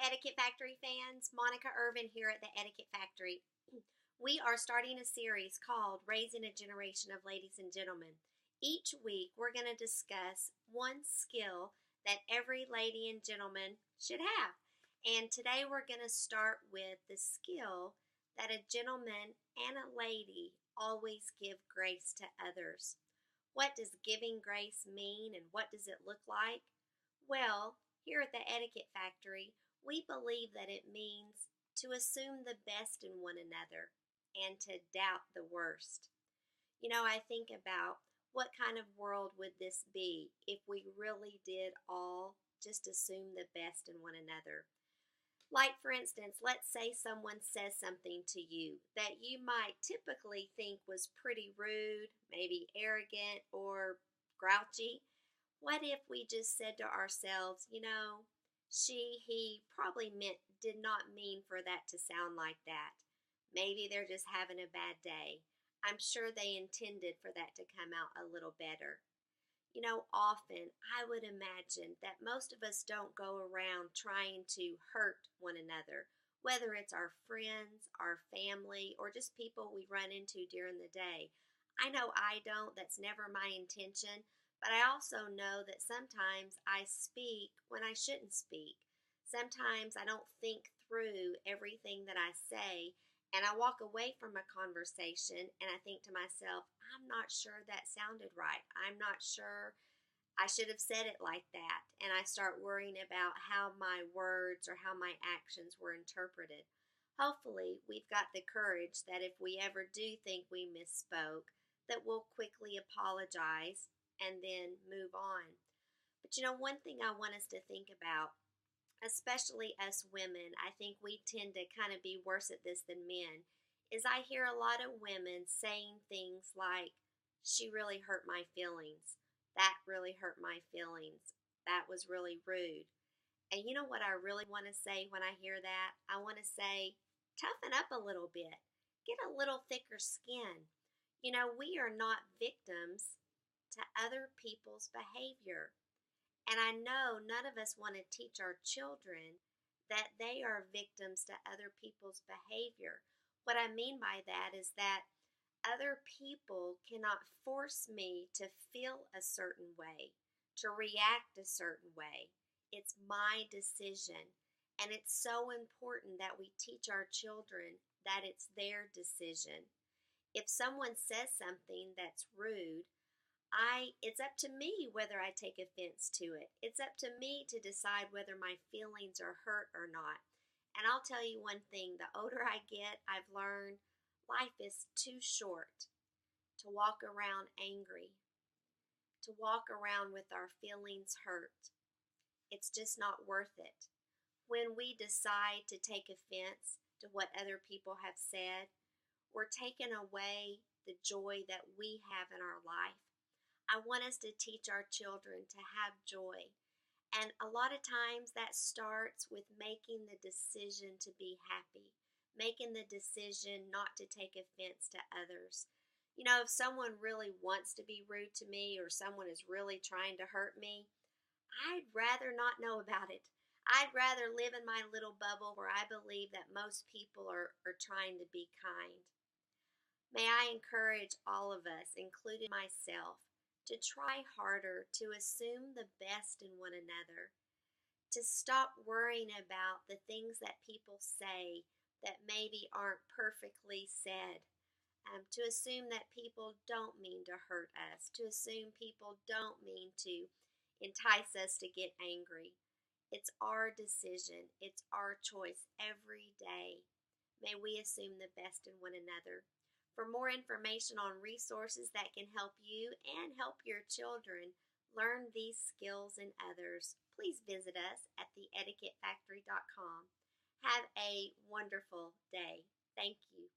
Etiquette Factory fans. Monica Irvine here at the Etiquette Factory. We are starting a series called Raising a Generation of Ladies and Gentlemen. Each week, we're going to discuss one skill that every lady and gentleman should have. And today, we're going to start with the skill that a gentleman and a lady always give grace to others. What does giving grace mean, and what does it look like? Well, here at the Etiquette Factory, we believe that it means to assume the best in one another and to doubt the worst. I think about what kind of world would this be if we really did all just assume the best in one another. Like, for instance, let's say someone says something to you that you might typically think was pretty rude, maybe arrogant or grouchy. What if we just said to ourselves, he probably did not mean for that to sound like that. Maybe they're just having a bad day. I'm sure they intended for that to come out a little better. Often I would imagine that most of us don't go around trying to hurt one another, whether it's our friends, our family, or just people we run into during the day. I know I don't. That's never my intention. But I also know that sometimes I speak when I shouldn't speak. Sometimes I don't think through everything that I say, and I walk away from a conversation and I think to myself, I'm not sure that sounded right. I'm not sure I should have said it like that. And I start worrying about how my words or how my actions were interpreted. Hopefully, we've got the courage that if we ever do think we misspoke, that we'll quickly apologize and then move on. But one thing I want us to think about, especially us women, I think we tend to kind of be worse at this than men, is I hear a lot of women saying things like, she really hurt my feelings. That really hurt my feelings. That was really rude. And you know what I really want to say when I hear that? I want to say, toughen up a little bit. Get a little thicker skin. We are not victims to other people's behavior. And I know none of us want to teach our children that they are victims to other people's behavior. What I mean by that is that other people cannot force me to feel a certain way, to react a certain way. It's my decision. And it's so important that we teach our children that it's their decision. If someone says something that's rude, it's up to me whether I take offense to it. It's up to me to decide whether my feelings are hurt or not. And I'll tell you one thing, the older I get, I've learned life is too short to walk around angry, to walk around with our feelings hurt. It's just not worth it. When we decide to take offense to what other people have said, we're taking away the joy that we have in our life. I want us to teach our children to have joy. And a lot of times that starts with making the decision to be happy, making the decision not to take offense to others. If someone really wants to be rude to me or someone is really trying to hurt me, I'd rather not know about it. I'd rather live in my little bubble where I believe that most people are trying to be kind. May I encourage all of us, including myself, to try harder to assume the best in one another, to stop worrying about the things that people say that maybe aren't perfectly said, to assume that people don't mean to hurt us, to assume people don't mean to entice us to get angry. It's our decision. It's our choice every day. May we assume the best in one another. For more information on resources that can help you and help your children learn these skills and others, please visit us at theetiquettefactory.com. Have a wonderful day. Thank you.